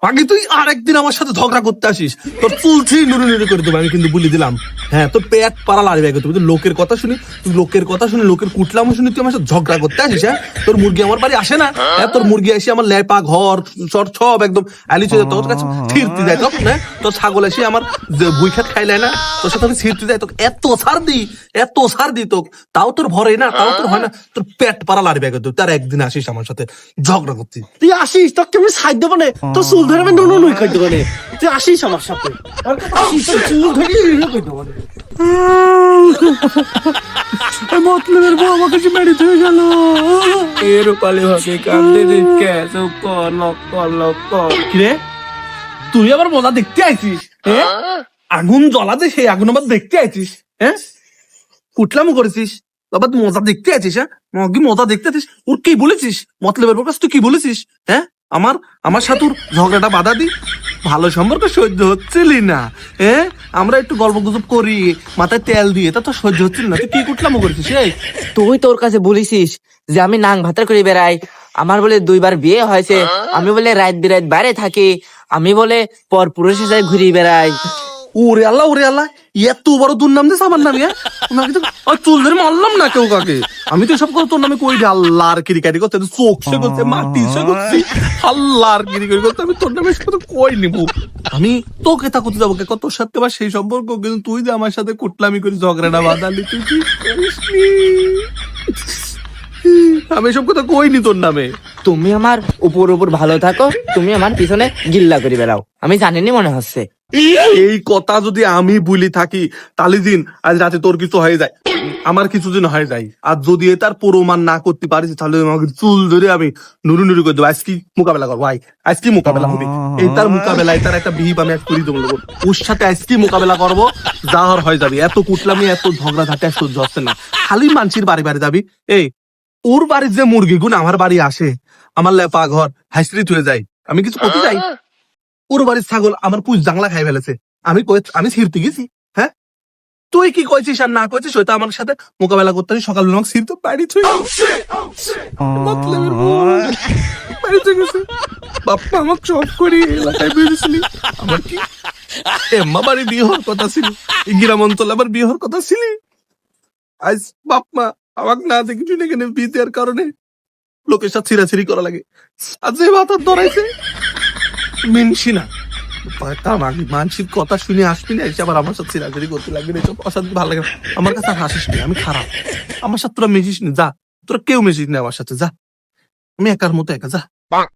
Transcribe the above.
আগে তুই আর একদিন আমার সাথে ঝগড়া করতে আসিস, তোর চুলছি নুরু নুরু করে দেবো আমি কিন্তু বলে দিলাম। হ্যাঁ, তোর পেট পাড়া লাড়বে তুই লোকের কথা শুনি, তুই লোকের কথা শুনি, লোকের কুটলামো শুনি, তুই আমার সাথে ঝগড়া করতে আসিস। হ্যাঁ, তোর মুরগি আমার বাড়ি আসে না? হ্যাঁ, তোর মুরগি এসে আমার লেপা ঘর চর সব একদম আলিচ হয়ে যায়, তোর কাছে ছিঁড়তে যায় তখন। হ্যাঁ, তোর ছাগল এসে আমার বুই খাত খাইলাই না, তোর সাথে আমি ছিঁড়তে যাই, তোকে এত সার দিই তোকে, তাও তোর ভরে না, তাও তোর হয় না, তোর পেট পাড়া লাড়বে তুই তার একদিন আসিস আমার সাথে ঝগড়া করতে। তুই আসিস, তোকে আমি সাহায্য দেবো না, তোর চুল ধরে আমি নুনু নুই খাই দেবো না। তুই আসিস আমার সাথে, আসিস, তোর চুল ধরে নুনু খাই দেবো না। মতলবের বউ আমার কাছে মেরে ধরে গেল। এর পালে ভাবে কান্দে দেখে সব কর কিরে, তুই আবার মজা দেখতে আইছিস? হ্যাঁ, আগুন জ্বলাতে সেই আগুন আবার দেখতে আইছিস? হ্যাঁ, কুটলামো করেছিস আবার তুই মজা দেখতে আছিস? হ্যাঁ, কি মজা দেখতে আছিস? ওর কি বলেছিস? মতলবের বউ কাছে তুই কি বলেছিস? হ্যাঁ, আমার সাথে ওর ঝগড়াটা বাধা দি, ভালো সম্পর্ক সহ্য হচ্ছিলি না। হ্যাঁ, আমরা একটু গল্প গুজব করি মাথায় তেল দিয়ে, তা তো সহ্য হচ্ছিল না, তুই কি কুটলামো করেছিস? এই তুই তোর কাছে বলিসিস যে আমি নাং ভাতার করে বেড়াই, আমার বলে 2বার বিয়ে হয়েছে, আমি বলে রাত বিরাত বাইরে থাকি, আমি বলে পর পুরুষের সাথে ঘুরে বেড়াই। ওরে আল্লাহ, এত বড় দুর্নাম দিস আমার নামে? হ্যাঁ, আমাকে তো চুল ধরে মারলাম না কেউ কাকে, আমি তো সব কথা তোর নামে কই আল্লাহর কিরিকারি করতে, চোখ সে করতে, মাটি সে করছি, আল্লাহর কিরিকারি করতে আমি তোর নামে সব কই নিব? আমি তোকে তা করতে যাবো কত সাথে আবার সেই সম্পর্ক, কিন্তু তুই যে আমার সাথে কুটলামি করি, ঝগড়াটা বাঁধালি, তুই কি করিসনি? আমি সব কথা কইনি তোর নামে। তুমি আমার উপর ভালো থাকো, তুমি আমার পিছনে গিল্লা করে বেড়াও, আমি জানিনি মনে হচ্ছে। এই কথা যদি আমি বলি থাকি, তাহলে দিন আজ রাতে তোর কিছু হয়ে যায়, আমার কিছু দিন হয়ে যায়, আর যদি এটার প্রমাণ না করতে পারিস তাহলে আমাকে চুল ধরে আমি নুরু নুরু করে দেবো। আজ কি মোকাবেলা করবো? আজ কি মোকাবেলা হবে? এই তার মোকাবেলা, তার একটা বিহিপ আমি এক করি দেবো, ওর সাথে আজ কি মোকাবেলা করবো, যাওয়ার হয়ে যাবে। এত কুটলামি, এত ঝগড়া ঝাঁটে সহ্য হচ্ছে না, খালি মানসির বাড়ি যাবি। এই ওর বাড়ির যে মুরগি গুণ আমার বাড়ি আসে, আমার লেপা ঘর হাইস্ট্রিট হয়ে যায়, আমি কিছু করতে যাই, ওর বাড়ির ছাগল আমার পুষ জাংলা খাই ফেলেছে, আমি ছিঁড়তে গেছি? হ্যাঁ, তুই কি কইছিস আর না কইছিস ওইটা আমার সাথে মোকাবেলা করতে হবে। সকাল আমাকে ছিঁড়তে বাড়ি ছুঁই বাড়ি চলে গেছে, বাপ্পা আমাকে সব করি এলাকায় বেরিয়েছিলি, আমার কি এম্মা বাড়ি বিয়ে হওয়ার কথা ছিল, এই গ্রাম অঞ্চলে আবার বিয়ে হওয়ার কথা ছিলি, আজ বাপমা আমাকে না দেখি তুই এখানে বিয়ে দেওয়ার কারণে লোকের সাথে ছিঁড়াছিড়ি করা লাগে, আজ যে মাথার ধরাইছে মিনছি না, মানসিক কথা শুনে আসবি না, এসে আবার আমার সাথে চিরাচিরি করতে লাগবে, এসব অশান্তি ভালো লাগে না আমার কাছে। আর হাসিস নি, আমি খারাপ, আমার সাথে তোরা মিশিস নি, যা, তোরা কেউ মিশিস না আমার সাথে, যা, আমি একার মতো একা, যা।